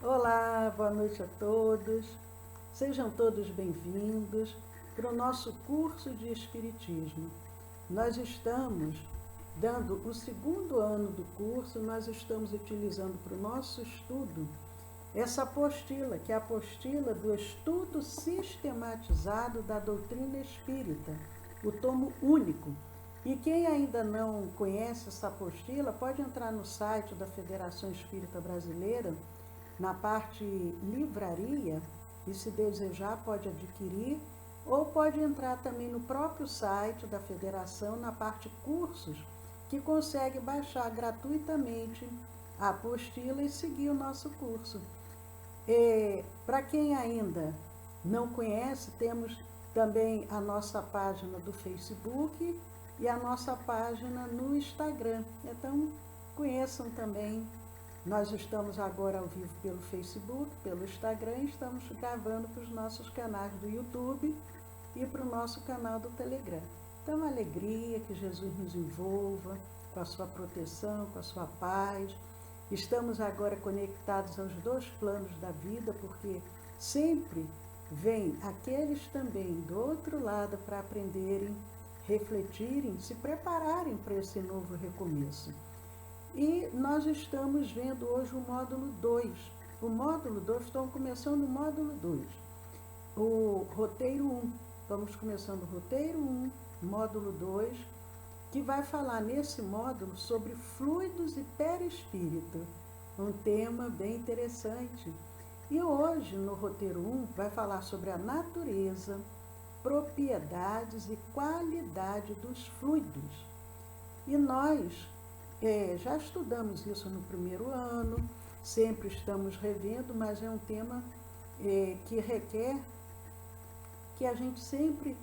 Olá, boa noite a todos. Sejam todos bem-vindos para o nosso curso de Espiritismo. Nós estamos dando o segundo ano do curso, nós estamos utilizando para o nosso estudo essa apostila, que é a apostila do estudo sistematizado da doutrina espírita, o tomo único. E quem ainda não conhece essa apostila, pode entrar no site da Federação Espírita Brasileira, na parte livraria, e se desejar pode adquirir, ou pode entrar também no próprio site da Federação, na parte cursos, que consegue baixar gratuitamente a apostila e seguir o nosso curso. Para quem ainda não conhece, temos também a nossa página do Facebook e a nossa página no Instagram. Então, conheçam também. Nós estamos agora ao vivo pelo Facebook, pelo Instagram, e estamos gravando para os nossos canais do YouTube e para o nosso canal do Telegram. Então, alegria, que Jesus nos envolva com a sua proteção, com a sua paz. Estamos agora conectados aos dois planos da vida, porque sempre vêm aqueles também do outro lado para aprenderem, refletirem, se prepararem para esse novo recomeço. E nós estamos vendo hoje o módulo 2. O módulo 2, estamos começando o módulo 2. O roteiro 1. Estamos começando o roteiro 1, módulo 2, que vai falar nesse módulo sobre fluidos e perispírito, um tema bem interessante. E hoje, no roteiro 1, vai falar sobre a natureza, propriedades e qualidade dos fluidos. E nós já estudamos isso no primeiro ano, sempre estamos revendo, mas é um tema que requer que a gente sempre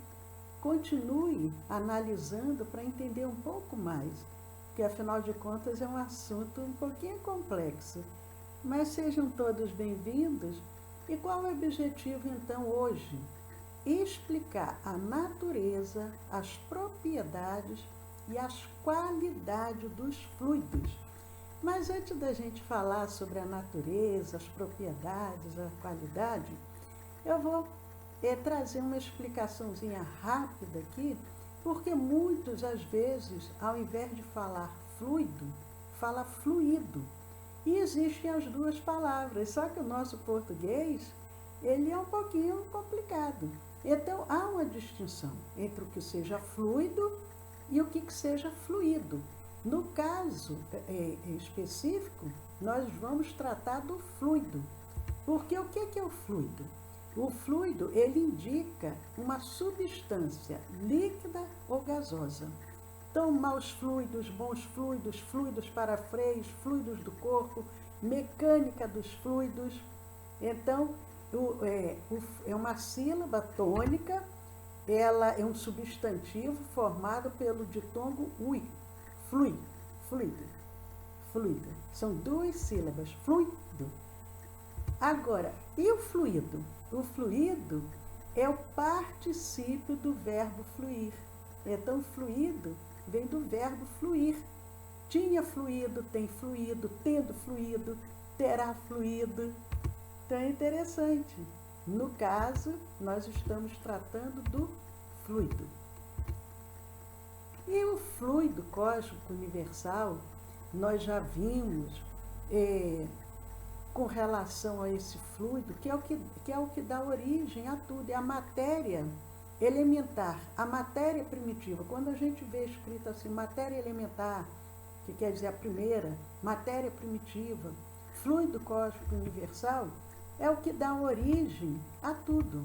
continue analisando para entender um pouco mais, porque afinal de contas é um assunto um pouquinho complexo. Mas sejam todos bem-vindos. E qual é o objetivo então hoje? Explicar a natureza, as propriedades e as qualidades dos fluidos. Mas antes da gente falar sobre a natureza, as propriedades, a qualidade, eu vou trazer uma explicaçãozinha rápida aqui, porque muitos, às vezes, ao invés de falar fluido, fala fluido. E existem as duas palavras, só que o nosso português, ele é um pouquinho complicado. Então, há uma distinção entre o que seja fluido e o que seja fluido. No caso específico, nós vamos tratar do fluido. Porque o que é o fluido? O fluido, ele indica uma substância líquida ou gasosa. Então, maus fluidos, bons fluidos, fluidos para freios, fluidos do corpo, mecânica dos fluidos. Então, é uma sílaba tônica, ela é um substantivo formado pelo ditongo ui, fluido, fluido. São duas sílabas, fluido. Agora, e o fluido? O fluido é o particípio do verbo fluir. Então, fluido vem do verbo fluir. Tinha fluído, tem fluído, tendo fluído, terá fluído. Então, é interessante. No caso, nós estamos tratando do fluido. E o fluido cósmico universal, nós já vimos com relação a esse fluido, que é o que dá origem a tudo, é a matéria elementar, a matéria primitiva. Quando a gente vê escrito assim, matéria elementar, que quer dizer a primeira, matéria primitiva, fluido cósmico universal, é o que dá origem a tudo.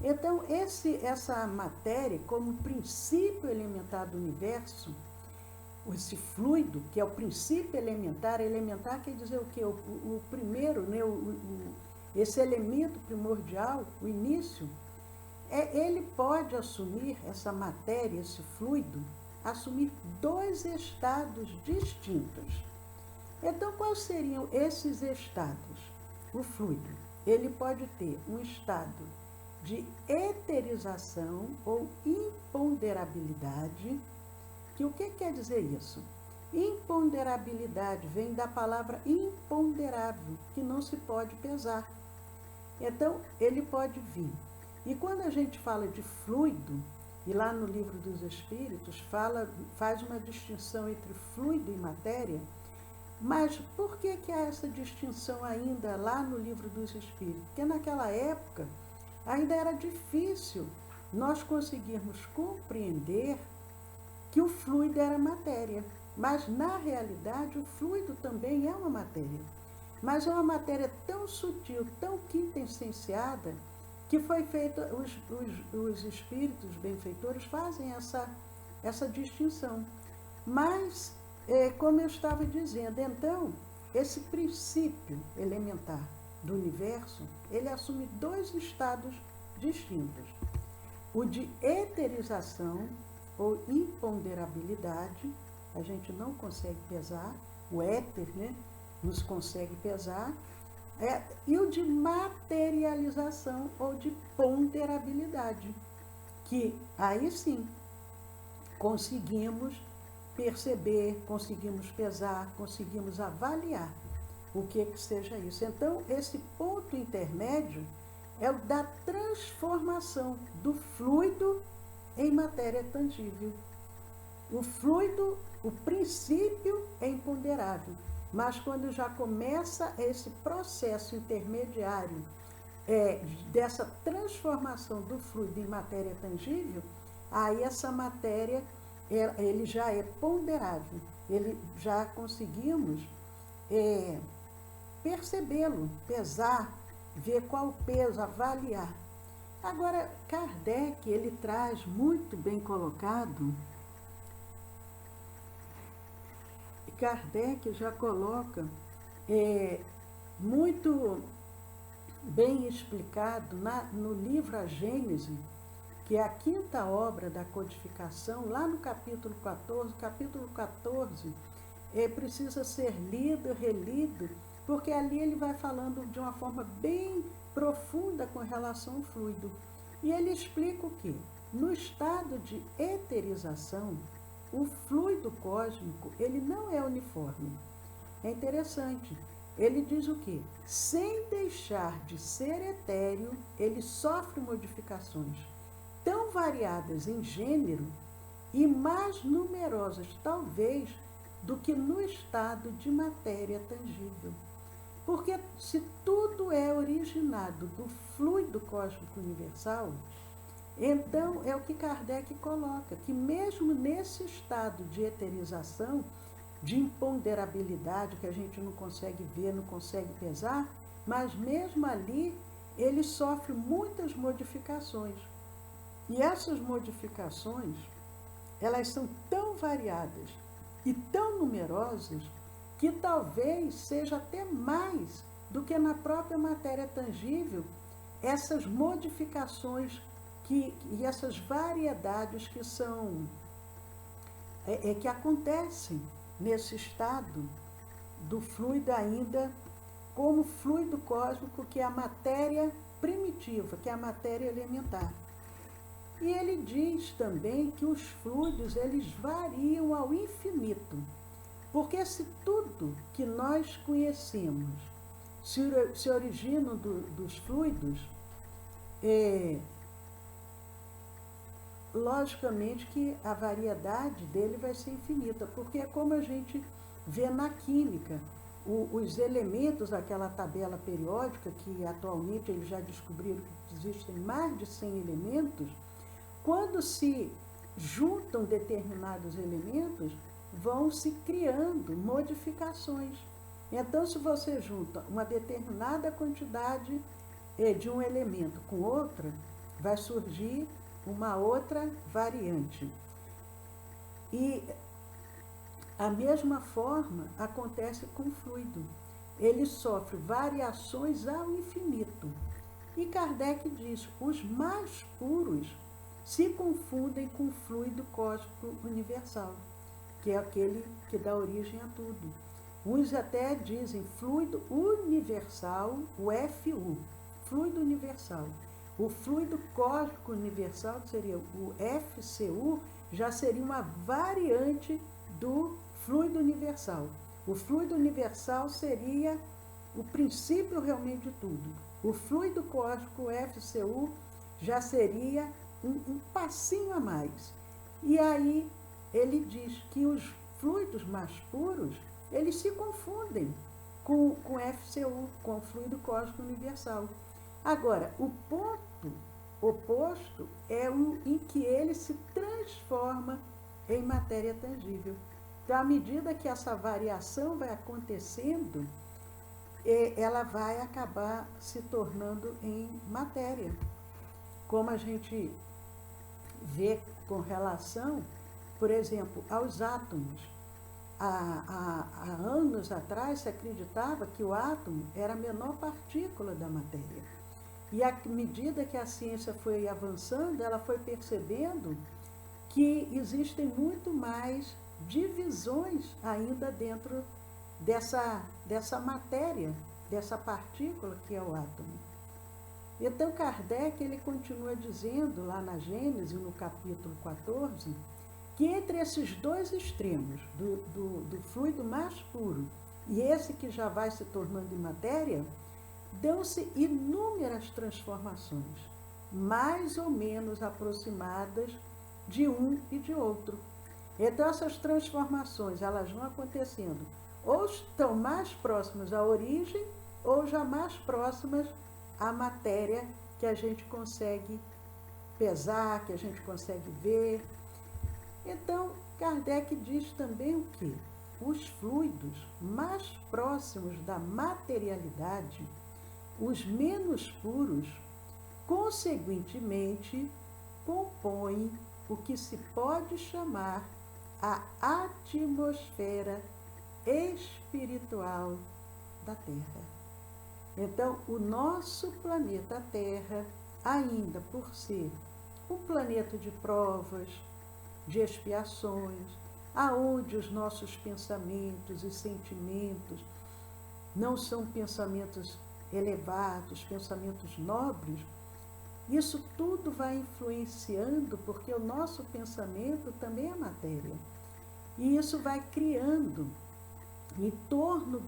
Então, essa matéria, como princípio elementar do universo, esse fluido, que é o princípio elementar quer dizer o quê? O primeiro, né? Esse elemento primordial, o início, ele pode assumir, essa matéria, esse fluido, assumir dois estados distintos. Então, quais seriam esses estados? O fluido, ele pode ter um estado de eterização ou imponderabilidade, que o que quer dizer isso? Imponderabilidade vem da palavra imponderável, que não se pode pesar. Então, ele pode vir. E quando a gente fala de fluido, e lá no Livro dos Espíritos faz uma distinção entre fluido e matéria, mas por que há essa distinção ainda lá no Livro dos Espíritos? Porque naquela época ainda era difícil nós conseguirmos compreender que o fluido era matéria. Mas, na realidade, o fluido também é uma matéria. Mas é uma matéria tão sutil, tão quintessenciada, que foi feita, os espíritos benfeitores fazem essa distinção. Mas, como eu estava dizendo, então, esse princípio elementar do universo, ele assume dois estados distintos. O de eterização ou imponderabilidade, a gente não consegue pesar, o éter, né, nos consegue pesar, e o de materialização ou de ponderabilidade, que aí sim conseguimos perceber, conseguimos pesar, conseguimos avaliar o que seja isso. Então, esse ponto intermédio é o da transformação do fluido em matéria tangível. O fluido, o princípio é imponderável, mas quando já começa esse processo intermediário dessa transformação do fluido em matéria tangível, aí essa matéria ele já é ponderável, ele já conseguimos percebê-lo, pesar, ver qual o peso, avaliar. Agora, Kardec, ele traz muito bem colocado, Kardec já coloca muito bem explicado no livro A Gênese, que é a quinta obra da codificação, lá no capítulo 14. Capítulo 14 precisa ser lido, relido, porque ali ele vai falando de uma forma bem profunda com relação ao fluido. E ele explica o quê? No estado de eterização, o fluido cósmico, ele não é uniforme. É interessante. Ele diz o quê? Sem deixar de ser etéreo, ele sofre modificações tão variadas em gênero e mais numerosas, talvez, do que no estado de matéria tangível. Porque se tudo é originado do fluido cósmico universal, então é o que Kardec coloca, que mesmo nesse estado de eterização, de imponderabilidade, que a gente não consegue ver, não consegue pesar, mas mesmo ali ele sofre muitas modificações. E essas modificações, elas são tão variadas e tão numerosas que talvez seja até mais do que na própria matéria tangível, essas modificações e essas variedades que são que acontecem nesse estado do fluido ainda como fluido cósmico, que é a matéria primitiva, que é a matéria elementar. E ele diz também que os fluidos, eles variam ao infinito, porque se tudo que nós conhecemos se origina dos fluidos, logicamente que a variedade dele vai ser infinita, porque é como a gente vê na química, os elementos daquela tabela periódica, que atualmente eles já descobriram que existem mais de 100 elementos, quando se juntam determinados elementos, vão se criando modificações. Então, se você junta uma determinada quantidade de um elemento com outra, vai surgir uma outra variante. E a mesma forma acontece com o fluido. Ele sofre variações ao infinito. E Kardec diz, os mais puros se confundem com o fluido cósmico universal, que é aquele que dá origem a tudo. Uns até dizem fluido universal, o FU, fluido universal. O fluido cósmico universal, que seria o FCU, já seria uma variante do fluido universal. O fluido universal seria o princípio realmente de tudo. O fluido cósmico FCU já seria um passinho a mais. E aí ele diz que os fluidos mais puros, eles se confundem com FCU, com o fluido cósmico universal. Agora, o ponto oposto é o em que ele se transforma em matéria tangível. Então, à medida que essa variação vai acontecendo, ela vai acabar se tornando em matéria. Como a gente vê com relação, por exemplo, aos átomos. Há anos atrás se acreditava que o átomo era a menor partícula da matéria. E à medida que a ciência foi avançando, ela foi percebendo que existem muito mais divisões ainda dentro dessa matéria, dessa partícula que é o átomo. Então Kardec ele continua dizendo lá na Gênesis, no capítulo 14, que entre esses dois extremos, do fluido mais puro e esse que já vai se tornando em matéria, dão-se inúmeras transformações, mais ou menos aproximadas de um e de outro. Então essas transformações, elas vão acontecendo, ou estão mais próximas à origem, ou já mais próximas à matéria que a gente consegue pesar, que a gente consegue ver. Então, Kardec diz também o quê? Os fluidos mais próximos da materialidade, os menos puros, consequentemente, compõem o que se pode chamar a atmosfera espiritual da Terra. Então, o nosso planeta Terra, ainda por ser um planeta de provas, de expiações, aonde os nossos pensamentos e sentimentos não são pensamentos elevados, pensamentos nobres, isso tudo vai influenciando, porque o nosso pensamento também é matéria. E isso vai criando em torno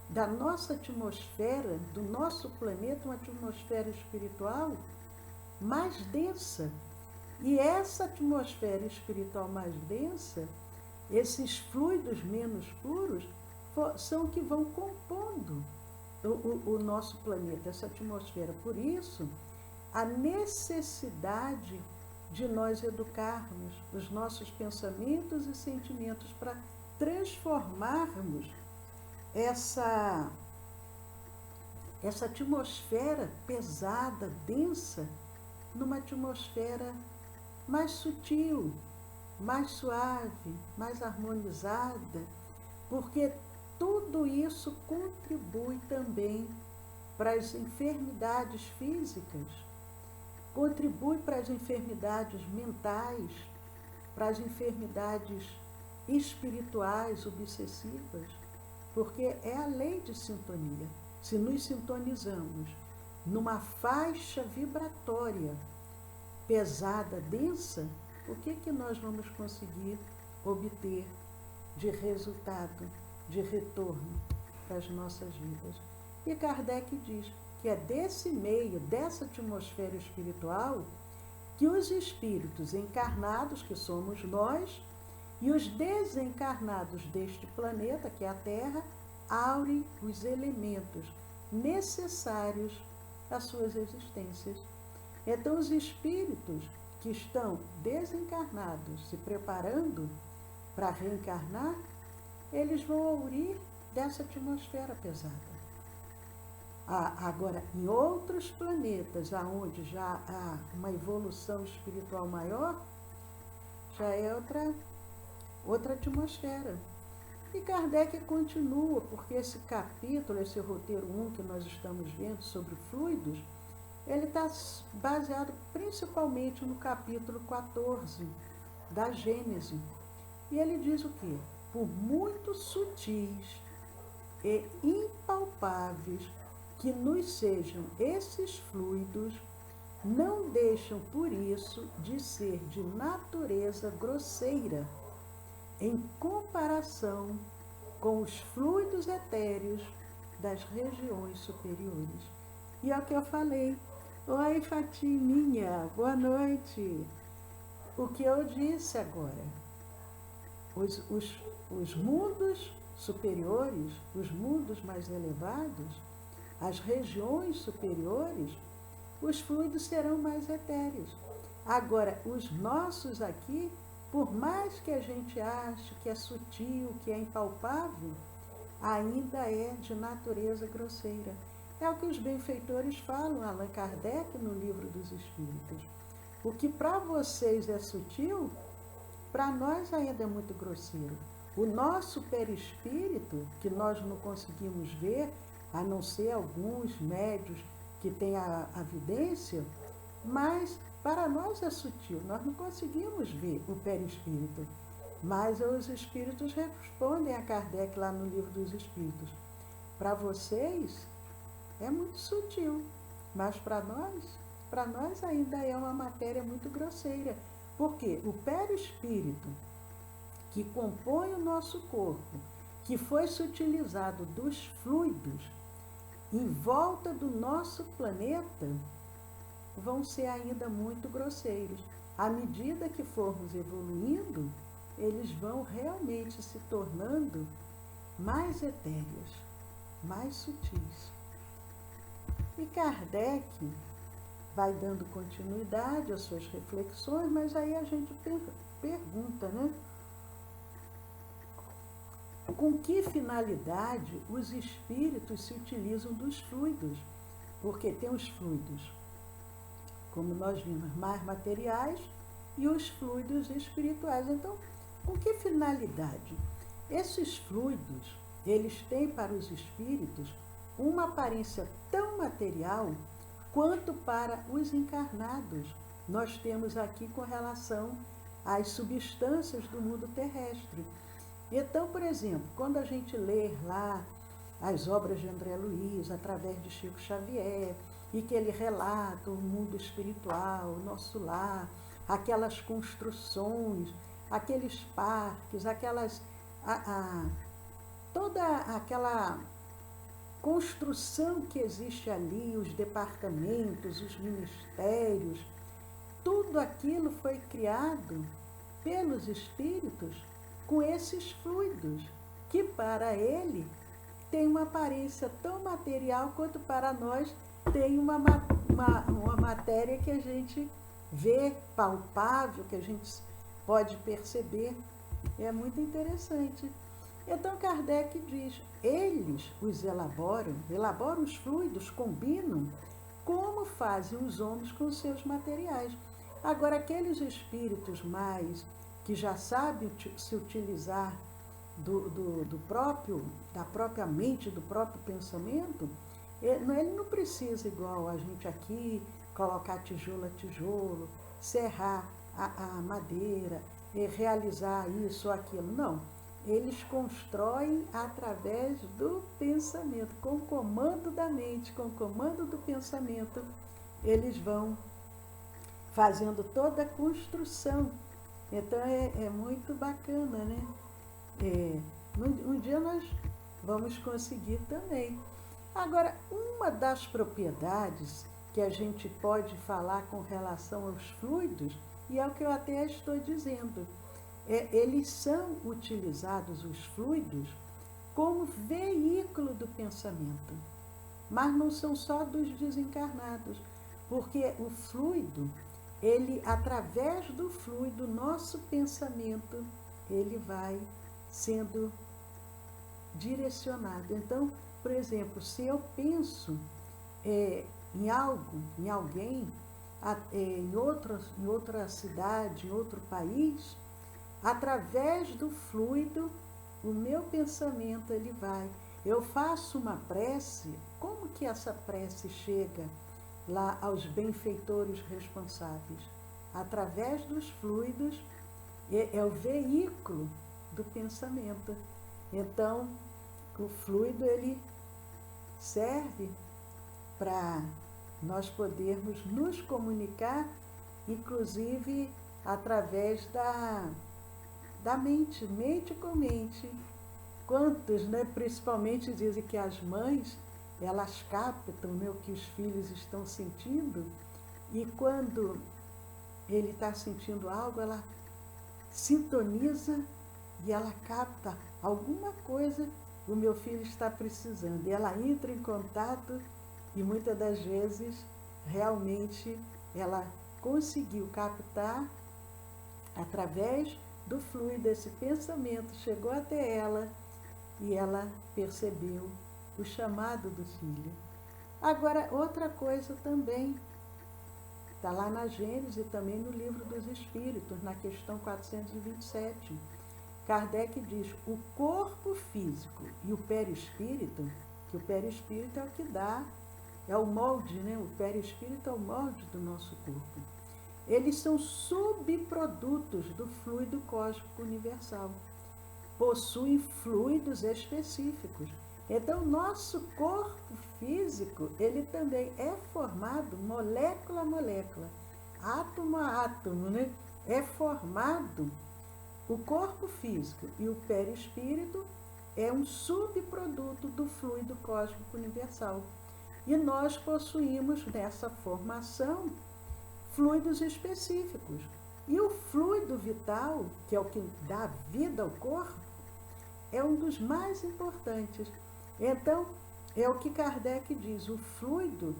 da nossa atmosfera, do nosso planeta, uma atmosfera espiritual mais densa. E essa atmosfera espiritual mais densa, esses fluidos menos puros, são que vão compondo o nosso planeta, essa atmosfera. Por isso, a necessidade de nós educarmos os nossos pensamentos e sentimentos para transformarmos essa atmosfera pesada, densa, numa atmosfera mais sutil, mais suave, mais harmonizada, porque tudo isso contribui também para as enfermidades físicas, contribui para as enfermidades mentais, para as enfermidades espirituais obsessivas, porque é a lei de sintonia. Se nos sintonizamos numa faixa vibratória pesada, densa, o que nós vamos conseguir obter de resultado, de retorno para as nossas vidas? E Kardec diz que é desse meio, dessa atmosfera espiritual, que os espíritos encarnados, que somos nós, e os desencarnados deste planeta, que é a Terra, aurem os elementos necessários às suas existências. Então, os espíritos que estão desencarnados, se preparando para reencarnar, eles vão aurir dessa atmosfera pesada. Agora, em outros planetas, onde já há uma evolução espiritual maior, já é outra atmosfera. E Kardec continua, porque esse capítulo, esse roteiro 1 que nós estamos vendo sobre fluidos, ele está baseado principalmente no capítulo 14 da Gênese. E ele diz o quê? Por muito sutis e impalpáveis que nos sejam esses fluidos, não deixam por isso de ser de natureza grosseira, em comparação com os fluidos etéreos das regiões superiores. E é o que eu falei. Oi, Fatiminha, boa noite. O que eu disse agora, os mundos superiores, os mundos mais elevados, as regiões superiores, os fluidos serão mais etéreos. Agora, os nossos aqui, por mais que a gente ache que é sutil, que é impalpável, ainda é de natureza grosseira. É o que os benfeitores falam, Allan Kardec, no Livro dos Espíritos. O que para vocês é sutil, para nós ainda é muito grosseiro. O nosso perispírito, que nós não conseguimos ver, a não ser alguns médios que têm a vidência, mas para nós é sutil, nós não conseguimos ver o perispírito. Mas os espíritos respondem a Kardec lá no Livro dos Espíritos. Para vocês é muito sutil, mas para nós ainda é uma matéria muito grosseira. Porque o perispírito que compõe o nosso corpo, que foi sutilizado dos fluidos em volta do nosso planeta, vão ser ainda muito grosseiros. À medida que formos evoluindo, eles vão realmente se tornando mais etéreos, mais sutis. E Kardec vai dando continuidade às suas reflexões, mas aí a gente pergunta, né? Com que finalidade os espíritos se utilizam dos fluidos? Porque tem os fluidos, como nós vimos, mais materiais e os fluidos espirituais. Então, com que finalidade? Esses fluidos, eles têm para os espíritos uma aparência tão material quanto para os encarnados. Nós temos aqui com relação às substâncias do mundo terrestre. Então, por exemplo, quando a gente lê lá as obras de André Luiz, através de Chico Xavier, e que ele relata o mundo espiritual, o nosso lar, aquelas construções, aqueles parques, toda aquela construção que existe ali, os departamentos, os ministérios, tudo aquilo foi criado pelos espíritos com esses fluidos, que para ele tem uma aparência tão material quanto para nós tem uma matéria que a gente vê, palpável, que a gente pode perceber. É muito interessante. Então Kardec diz, eles os elaboram os fluidos, combinam, como fazem os homens com os seus materiais. Agora, aqueles espíritos mais que já sabem se utilizar da própria mente, do próprio pensamento, ele não precisa, igual a gente aqui, colocar tijolo a tijolo, serrar a madeira, realizar isso ou aquilo. Não. Eles constroem através do pensamento, com o comando da mente, com o comando do pensamento, eles vão fazendo toda a construção. Então é muito bacana, né? Um dia nós vamos conseguir também. Agora, uma das propriedades que a gente pode falar com relação aos fluidos, e é o que eu até estou dizendo, eles são utilizados, os fluidos, como veículo do pensamento, mas não são só dos desencarnados, porque o fluido, ele, através do fluido, nosso pensamento, ele vai sendo direcionado. Então, por exemplo, se eu penso em algo, em alguém, em outra cidade, em outro país, através do fluido, o meu pensamento ele vai. Eu faço uma prece, como que essa prece chega lá aos benfeitores responsáveis? Através dos fluidos, é o veículo do pensamento. Então, o fluido ele serve para nós podermos nos comunicar, inclusive através da mente com mente. Quantos, né, principalmente dizem que as mães, elas captam, né, o que os filhos estão sentindo, e quando ele está sentindo algo, ela sintoniza e ela capta alguma coisa que o meu filho está precisando. E ela entra em contato e muitas das vezes realmente ela conseguiu captar através do fluido esse pensamento, chegou até ela e ela percebeu o chamado do filho. Agora, outra coisa também, está lá na Gênesis e também no Livro dos Espíritos, na questão 427. Kardec diz, o corpo físico e o perispírito, que o perispírito é o que dá, é o molde, né? O perispírito é o molde do nosso corpo. Eles são subprodutos do fluido cósmico universal. Possuem fluidos específicos. Então, nosso corpo físico, ele também é formado molécula a molécula, átomo a átomo, né? É formado. O corpo físico e o perispírito é um subproduto do fluido cósmico universal. E nós possuímos nessa formação fluidos específicos. E o fluido vital, que é o que dá vida ao corpo, é um dos mais importantes. Então, é o que Kardec diz, o fluido,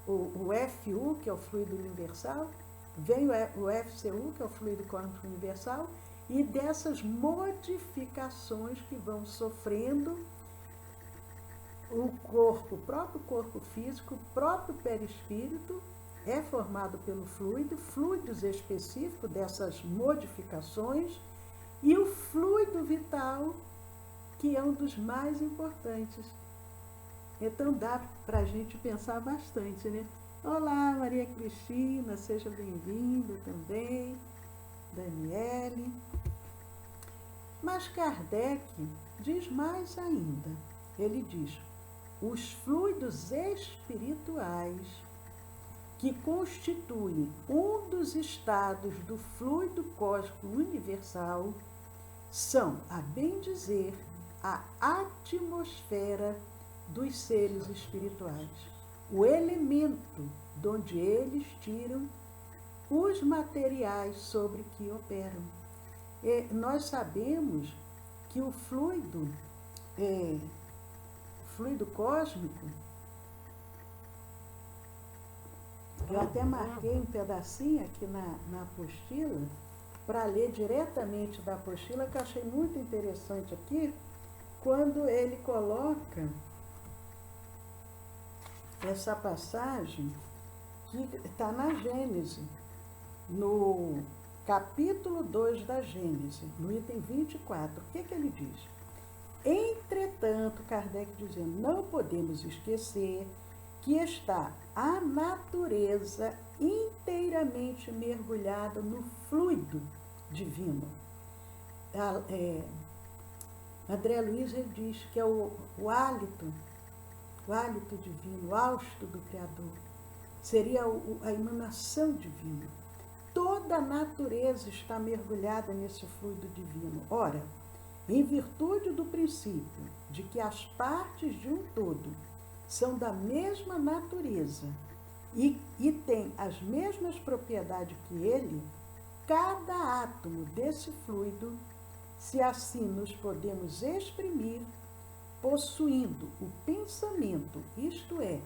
o FU, que é o fluido universal, vem o FCU, que é o fluido cósmico universal, e dessas modificações que vão sofrendo o corpo, o próprio corpo físico, o próprio perispírito, é formado pelo fluido, fluidos específicos dessas modificações, e o fluido vital, que é um dos mais importantes. Então dá para a gente pensar bastante, né? Olá, Maria Cristina, seja bem-vinda também, Daniele. Mas Kardec diz mais ainda. Ele diz, os fluidos espirituais que constituem um dos estados do fluido cósmico universal são, a bem dizer, a atmosfera dos seres espirituais, o elemento de onde eles tiram os materiais sobre que operam. E nós sabemos que o fluido cósmico, eu até marquei um pedacinho aqui na apostila, para ler diretamente da apostila, que eu achei muito interessante aqui, quando ele coloca essa passagem que está na Gênese, no capítulo 2 da Gênese, no item 24. O que ele diz? Entretanto, Kardec dizendo, não podemos esquecer que está a natureza inteiramente mergulhada no fluido divino. André Luiz ele diz que é o hálito divino, o hausto do Criador. Seria a emanação divina. Toda a natureza está mergulhada nesse fluido divino. Ora, em virtude do princípio de que as partes de um todo são da mesma natureza e têm as mesmas propriedades que ele, cada átomo desse fluido, se assim nos podemos exprimir, possuindo o pensamento, isto é,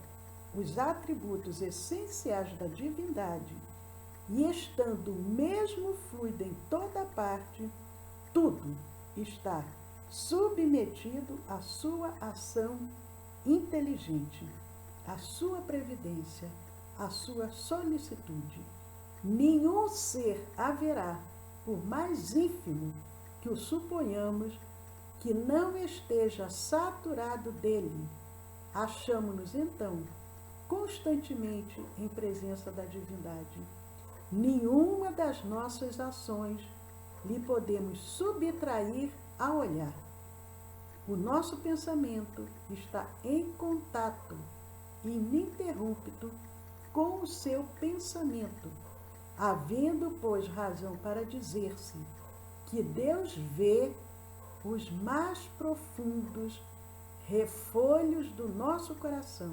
os atributos essenciais da divindade, e estando o mesmo fluido em toda parte, tudo está submetido à sua ação inteligente, à sua previdência, à sua solicitude. Nenhum ser haverá, por mais ínfimo que o suponhamos, que não esteja saturado dele. Achamo-nos, então, constantemente em presença da divindade. Nenhuma das nossas ações lhe podemos subtrair a olhar. O nosso pensamento está em contato ininterrupto com o seu pensamento, havendo, pois, razão para dizer-se que Deus vê os mais profundos refolhos do nosso coração.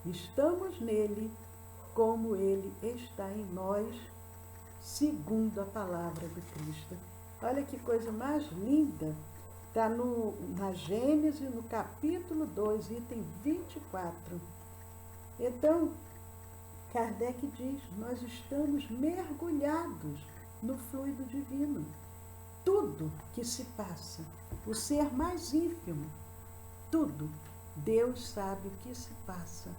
Estamos nele como ele está em nós, segundo a palavra do Cristo. Olha que coisa mais linda. Está na Gênesis, no capítulo 2, item 24. Então, Kardec diz, nós estamos mergulhados no fluido divino. Tudo que se passa, o ser mais ínfimo, tudo, Deus sabe o que se passa.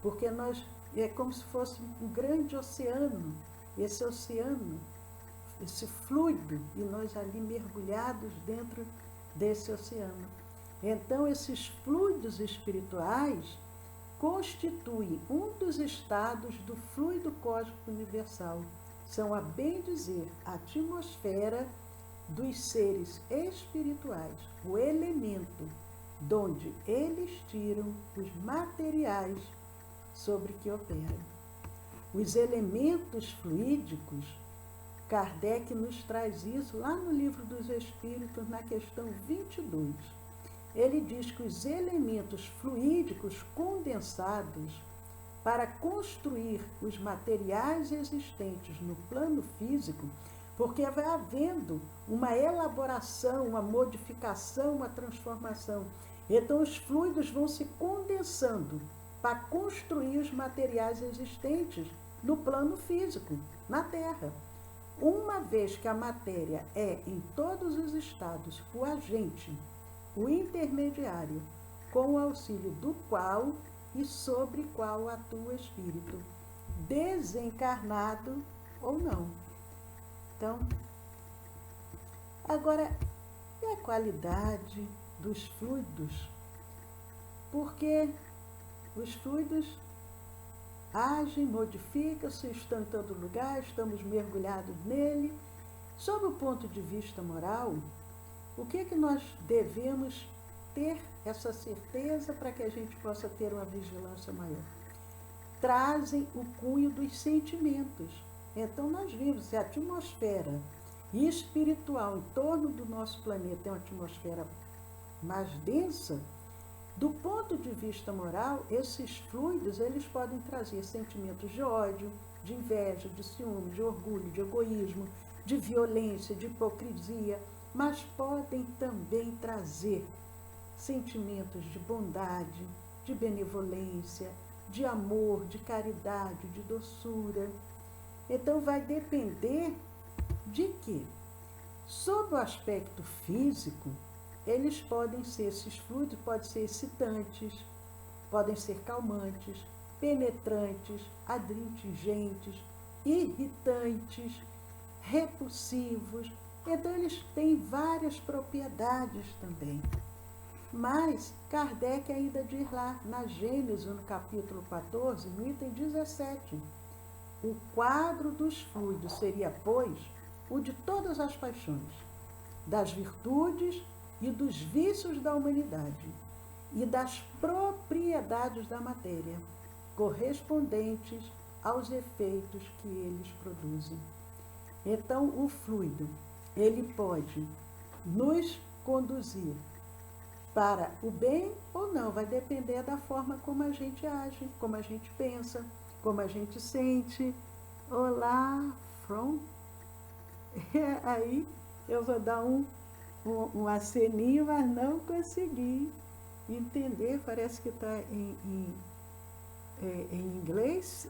Porque nós, é como se fosse um grande oceano, esse fluido, e nós ali mergulhados dentro desse oceano. Então, esses fluidos espirituais constituem um dos estados do fluido cósmico universal. São, a bem dizer, a atmosfera dos seres espirituais, o elemento donde eles tiram os materiais sobre que operam. Os elementos fluídicos, Kardec nos traz isso lá no Livro dos Espíritos, na questão 22. Ele diz que os elementos fluídicos condensados para construir os materiais existentes no plano físico, porque vai havendo uma elaboração, uma modificação, uma transformação. Então os fluidos vão se condensando para construir os materiais existentes no plano físico, na Terra. Uma vez que a matéria é, em todos os estados, o agente, o intermediário, com o auxílio do qual e sobre qual atua o espírito, desencarnado ou não. Então, agora, e a qualidade dos fluidos? Porque os fluidos agem, modificam-se, estão em todo lugar, estamos mergulhados nele. Sob o ponto de vista moral, o que nós devemos ter essa certeza para que a gente possa ter uma vigilância maior? Trazem o cunho dos sentimentos. Então, nós vimos que a atmosfera espiritual em torno do nosso planeta é uma atmosfera mais densa. Do ponto de vista moral, esses fluidos, eles podem trazer sentimentos de ódio, de inveja, de ciúme, de orgulho, de egoísmo, de violência, de hipocrisia, mas podem também trazer sentimentos de bondade, de benevolência, de amor, de caridade, de doçura. Então, vai depender de que, sob o aspecto físico, eles podem ser, esses fluidos podem ser excitantes, podem ser calmantes, penetrantes, adringentes, irritantes, repulsivos. Então, eles têm várias propriedades também. Mas Kardec ainda diz lá, na Gênesis, no capítulo 14, no item 17, o quadro dos fluidos seria, pois, o de todas as paixões, das virtudes e dos vícios da humanidade, e das propriedades da matéria, correspondentes aos efeitos que eles produzem. Então, o fluido, ele pode nos conduzir para o bem ou não, vai depender da forma como a gente age, como a gente pensa, como a gente sente. Olá, from. Aí eu vou dar um aceninho, mas não consegui entender, parece que está em inglês.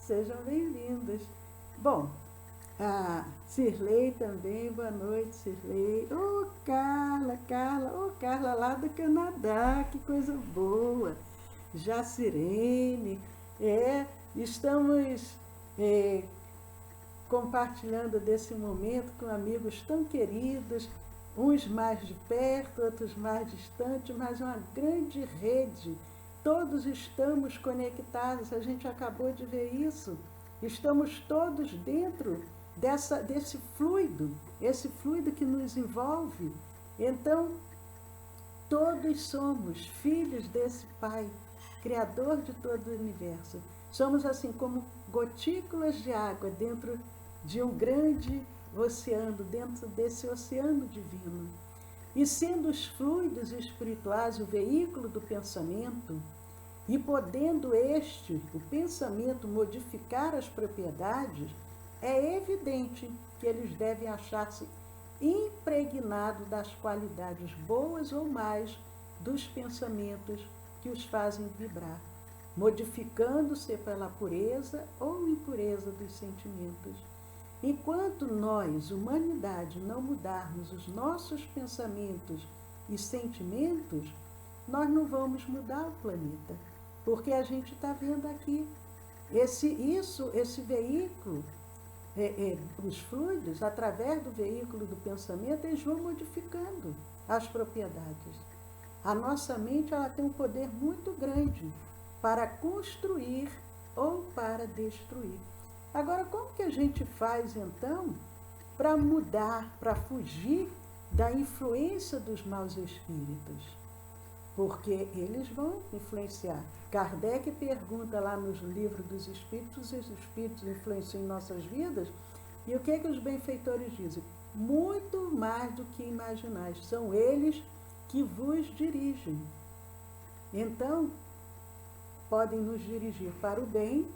Sejam bem-vindos. Bom, a Cirlei também, boa noite, Cirlei. Carla lá do Canadá, que coisa boa. Jacirene, estamos compartilhando desse momento com amigos tão queridos, uns mais de perto, outros mais distantes, mas uma grande rede. Todos estamos conectados, a gente acabou de ver isso. Estamos todos dentro desse fluido, esse fluido que nos envolve. Então, todos somos filhos desse Pai, Criador de todo o universo. Somos assim como gotículas de água dentro de um grande oceano, dentro desse oceano divino. E sendo os fluidos espirituais o veículo do pensamento, e podendo o pensamento, modificar as propriedades, é evidente que eles devem achar-se impregnados das qualidades boas ou mais dos pensamentos que os fazem vibrar, modificando-se pela pureza ou impureza dos sentimentos. Enquanto nós, humanidade, não mudarmos os nossos pensamentos e sentimentos, nós não vamos mudar o planeta, porque a gente está vendo aqui esse veículo, os fluidos, através do veículo do pensamento, eles vão modificando as propriedades. A nossa mente, ela tem um poder muito grande para construir ou para destruir. Agora, como que a gente faz, então, para mudar, para fugir da influência dos maus espíritos? Porque eles vão influenciar. Kardec pergunta lá nos livros dos espíritos, se os espíritos influenciam em nossas vidas, e o que os benfeitores dizem? Muito mais do que imaginais, são eles que vos dirigem. Então, podem nos dirigir para o bem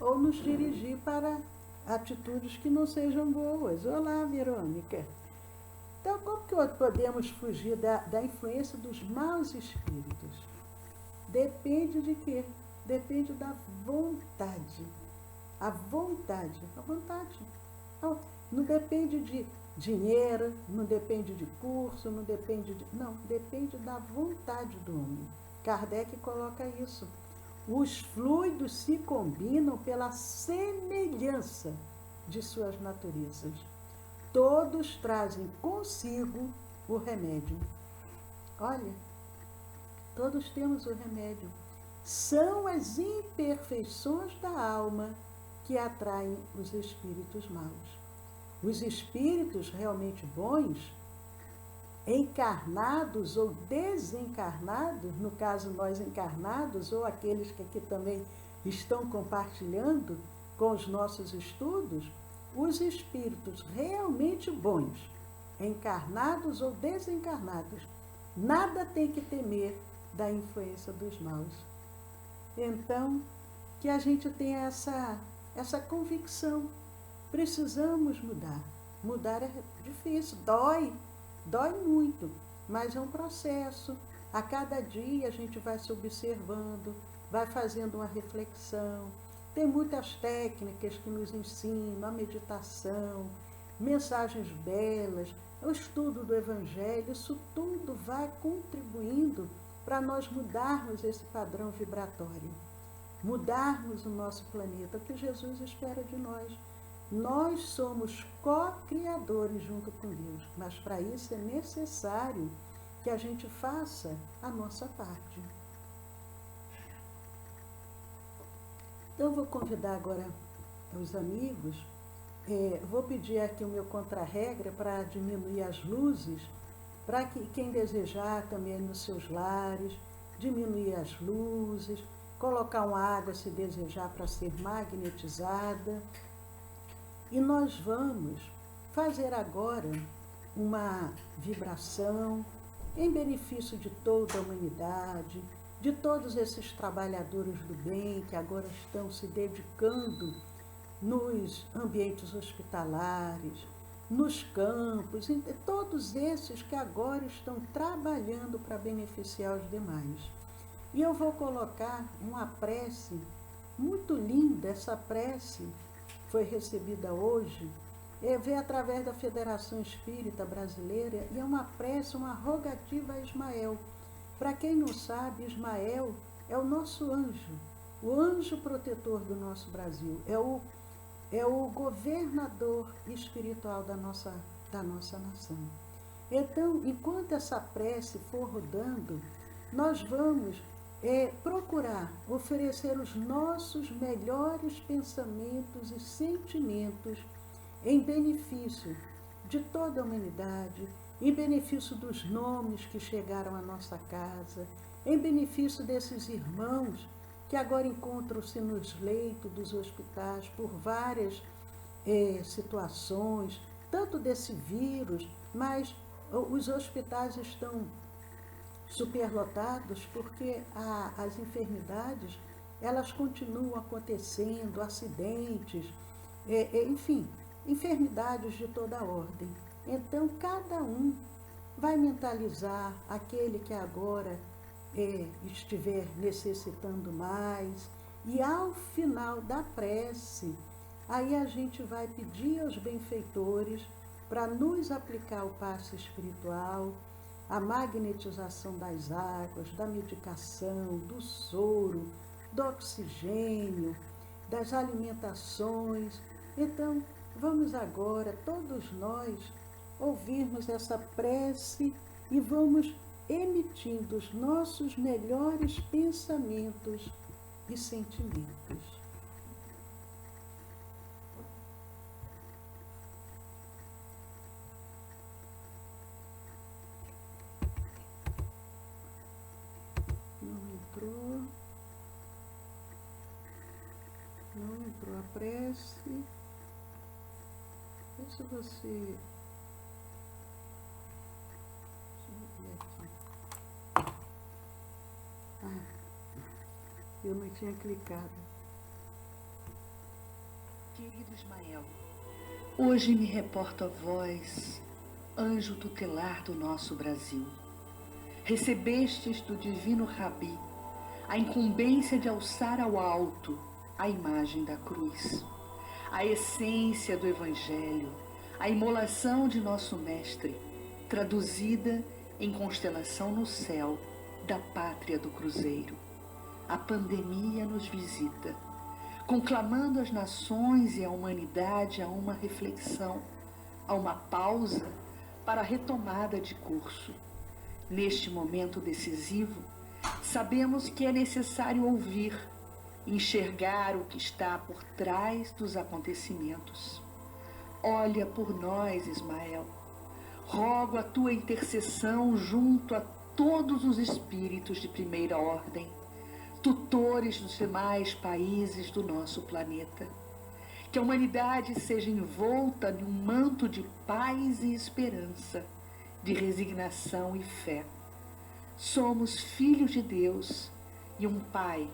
ou nos dirigir para atitudes que não sejam boas. Olá, Verônica. Então, como que podemos fugir da influência dos maus espíritos? Depende de quê? Depende da vontade. A vontade. Não depende de dinheiro, não depende de curso, não depende de... Não, depende da vontade do homem. Kardec coloca isso. Os fluidos se combinam pela semelhança de suas naturezas. Todos trazem consigo o remédio. Olha, todos temos o remédio. São as imperfeições da alma que atraem os espíritos maus. Os espíritos realmente bons, encarnados ou desencarnados, no caso nós encarnados, ou aqueles que aqui também estão compartilhando com os nossos estudos, os espíritos realmente bons, encarnados ou desencarnados, nada tem que temer da influência dos maus. Então, que a gente tenha essa convicção. Precisamos mudar. Mudar é difícil, dói muito, mas é um processo. A cada dia a gente vai se observando, vai fazendo uma reflexão. Tem muitas técnicas que nos ensinam, a meditação, mensagens belas, o estudo do Evangelho, isso tudo vai contribuindo para nós mudarmos esse padrão vibratório, mudarmos o nosso planeta, que Jesus espera de nós. Nós somos co-criadores junto com Deus, mas para isso é necessário que a gente faça a nossa parte. Então, vou convidar agora os amigos, vou pedir aqui o meu contra-regra para diminuir as luzes, para que quem desejar também nos seus lares, diminuir as luzes, colocar uma água se desejar para ser magnetizada. E nós vamos fazer agora uma vibração em benefício de toda a humanidade, de todos esses trabalhadores do bem que agora estão se dedicando nos ambientes hospitalares, nos campos, todos esses que agora estão trabalhando para beneficiar os demais. E eu vou colocar uma prece muito linda, essa prece foi recebida hoje, veio através da Federação Espírita Brasileira, e é uma prece, uma rogativa a Ismael. Para quem não sabe, Ismael é o nosso anjo, o anjo protetor do nosso Brasil, é o governador espiritual da nossa nação. Então, enquanto essa prece for rodando, nós vamos procurar oferecer os nossos melhores pensamentos e sentimentos em benefício de toda a humanidade, em benefício dos nomes que chegaram à nossa casa, em benefício desses irmãos que agora encontram-se nos leitos dos hospitais por várias situações, tanto desse vírus, mas os hospitais estão superlotados porque as enfermidades, elas continuam acontecendo, acidentes, enfim, enfermidades de toda ordem. Então, cada um vai mentalizar aquele que agora estiver necessitando mais, e ao final da prece, aí a gente vai pedir aos benfeitores para nos aplicar o passe espiritual, a magnetização das águas, da medicação, do soro, do oxigênio, das alimentações. Então, vamos agora, todos nós, ouvirmos essa prece e vamos emitindo os nossos melhores pensamentos e sentimentos. Não entrou a prece. Vê se você... eu não tinha clicado. Querido Ismael, hoje me reporto a vós, anjo tutelar do nosso Brasil. Recebestes do divino Rabi a incumbência de alçar ao alto a imagem da cruz, a essência do Evangelho, a imolação de nosso Mestre, traduzida em constelação no céu da pátria do Cruzeiro. A pandemia nos visita, conclamando as nações e a humanidade a uma reflexão, a uma pausa para a retomada de curso. Neste momento decisivo, sabemos que é necessário ouvir, enxergar o que está por trás dos acontecimentos. Olha por nós, Ismael. Rogo a tua intercessão junto a todos os espíritos de primeira ordem, tutores dos demais países do nosso planeta. Que a humanidade seja envolta num manto de paz e esperança, de resignação e fé. Somos filhos de Deus e um pai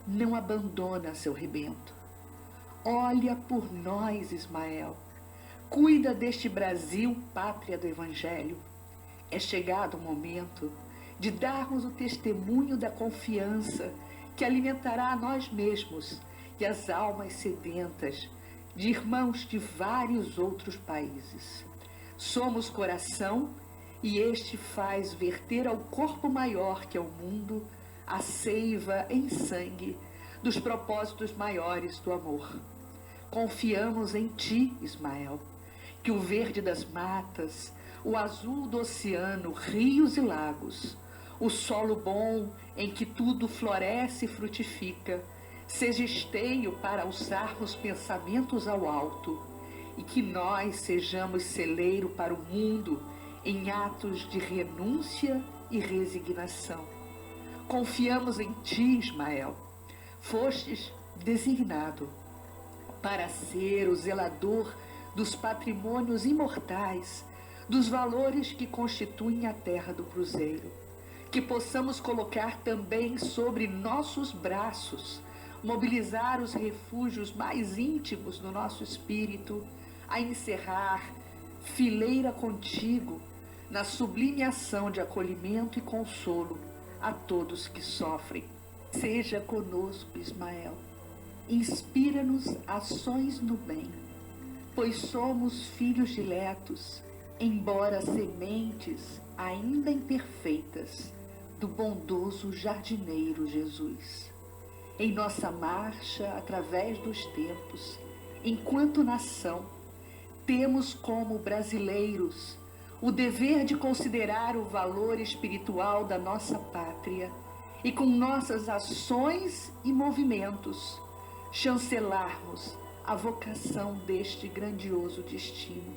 não abandona seu rebento. Olha por nós, Ismael. Cuida deste Brasil, pátria do Evangelho. É chegado o momento de darmos o testemunho da confiança que alimentará a nós mesmos e as almas sedentas de irmãos de vários outros países. Somos coração e este faz verter ao corpo maior que é o mundo a seiva em sangue dos propósitos maiores do amor. Confiamos em ti, Ismael, que o verde das matas, o azul do oceano, rios e lagos, o solo bom em que tudo floresce e frutifica, seja esteio para alçarmos pensamentos ao alto, e que nós sejamos celeiro para o mundo em atos de renúncia e resignação. Confiamos em ti, Ismael. Fostes designado para ser o zelador dos patrimônios imortais, dos valores que constituem a terra do Cruzeiro. Que possamos colocar também sobre nossos braços, mobilizar os refúgios mais íntimos do nosso espírito, a encerrar fileira contigo na sublime ação de acolhimento e consolo a todos que sofrem. Seja conosco, Ismael. Inspira-nos ações no bem, pois somos filhos diletos, embora sementes ainda imperfeitas, do bondoso jardineiro Jesus. Em nossa marcha através dos tempos, enquanto nação, temos como brasileiros o dever de considerar o valor espiritual da nossa pátria e com nossas ações e movimentos chancelarmos a vocação deste grandioso destino.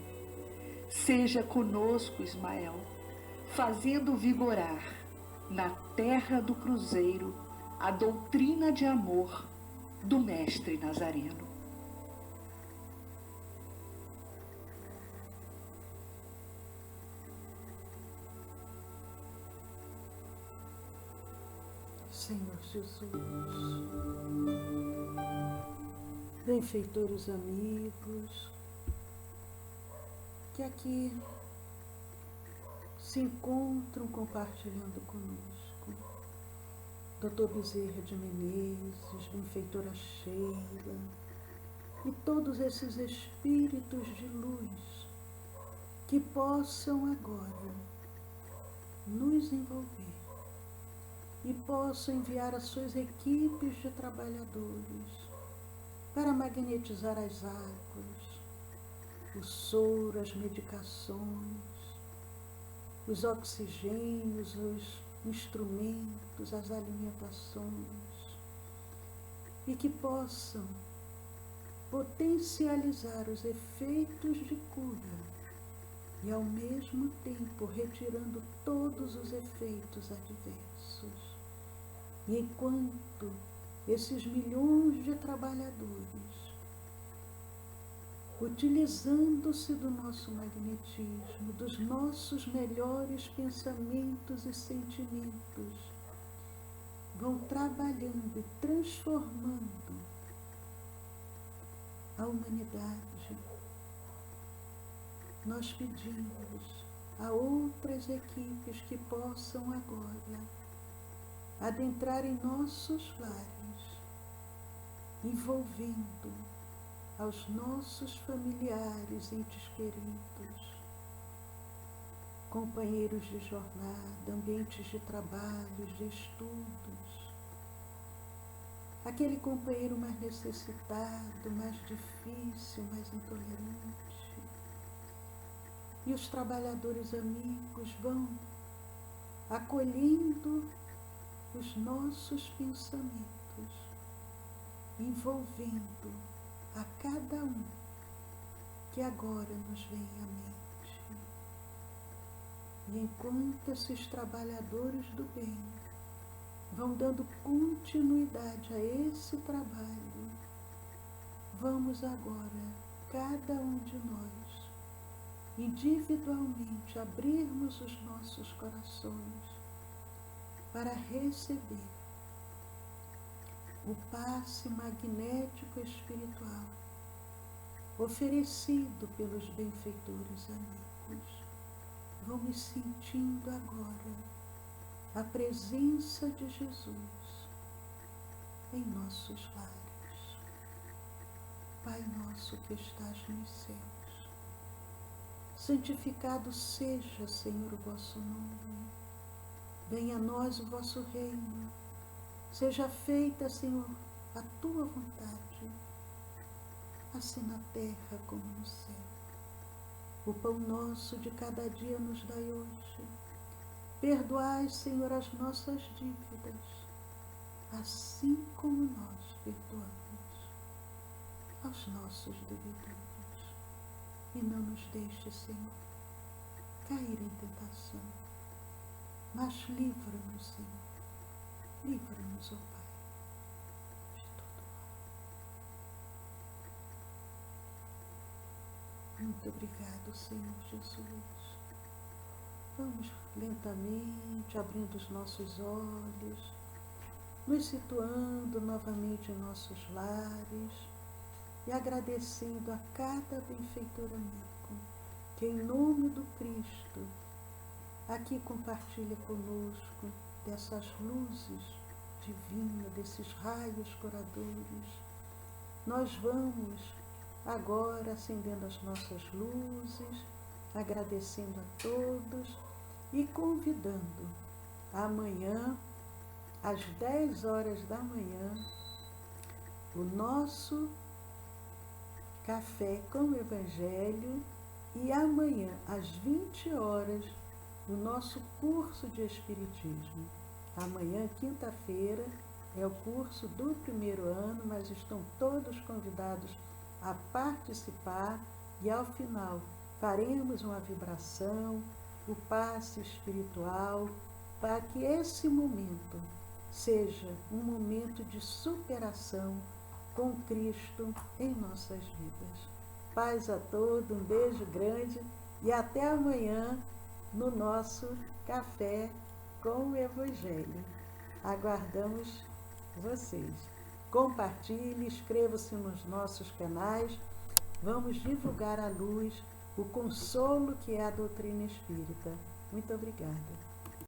Seja conosco, Ismael, fazendo vigorar na terra do Cruzeiro a doutrina de amor do Mestre Nazareno. Senhor Jesus, benfeitores amigos, que aqui se encontram compartilhando conosco. Dr. Bezerra de Menezes, benfeitora Sheila, e todos esses espíritos de luz que possam agora nos envolver e possam enviar as suas equipes de trabalhadores para magnetizar as águas, o soro, as medicações, os oxigênios, os instrumentos, as alimentações, e que possam potencializar os efeitos de cura e, ao mesmo tempo, retirando todos os efeitos adversos. E enquanto esses milhões de trabalhadores, utilizando-se do nosso magnetismo, dos nossos melhores pensamentos e sentimentos, vão trabalhando e transformando a humanidade, nós pedimos a outras equipes que possam agora adentrar em nossos lares, envolvendo aos nossos familiares, entes queridos, companheiros de jornada, ambientes de trabalho, de estudos, aquele companheiro mais necessitado, mais difícil, mais intolerante. E os trabalhadores amigos vão acolhendo os nossos pensamentos, envolvendo a cada um que agora nos vem à mente. E enquanto esses trabalhadores do bem vão dando continuidade a esse trabalho, vamos agora, cada um de nós, individualmente, abrirmos os nossos corações para receber o passe magnético espiritual oferecido pelos benfeitores amigos. Vamos sentindo agora a presença de Jesus em nossos lares. Pai nosso que estás nos céus, santificado seja, Senhor, o vosso nome. Venha a nós o vosso reino. Seja feita, Senhor, a tua vontade, assim na terra como no céu. O pão nosso de cada dia nos dai hoje. Perdoai, Senhor, as nossas dívidas, assim como nós perdoamos aos nossos devedores. E não nos deixe, Senhor, cair em tentação, mas livra-nos, Senhor, livra-nos, ó Pai, de todo mal. Muito obrigado, Senhor Jesus. Vamos lentamente abrindo os nossos olhos, nos situando novamente em nossos lares, e agradecendo a cada benfeitor amigo que, em nome do Cristo, aqui compartilha conosco dessas luzes divinas, desses raios curadores. Nós vamos agora acendendo as nossas luzes, agradecendo a todos e convidando amanhã, às 10 horas da manhã, o nosso Café com o Evangelho, e amanhã, às 20 horas, o nosso curso de Espiritismo. Amanhã, quinta-feira, é o curso do primeiro ano, mas estão todos convidados a participar, e ao final faremos uma vibração, o passe espiritual, para que esse momento seja um momento de superação com Cristo em nossas vidas. Paz a todos, um beijo grande e até amanhã no nosso Café com o Evangelho. Aguardamos vocês. Compartilhe, inscreva-se nos nossos canais. Vamos divulgar à luz o consolo que é a doutrina espírita. Muito obrigada.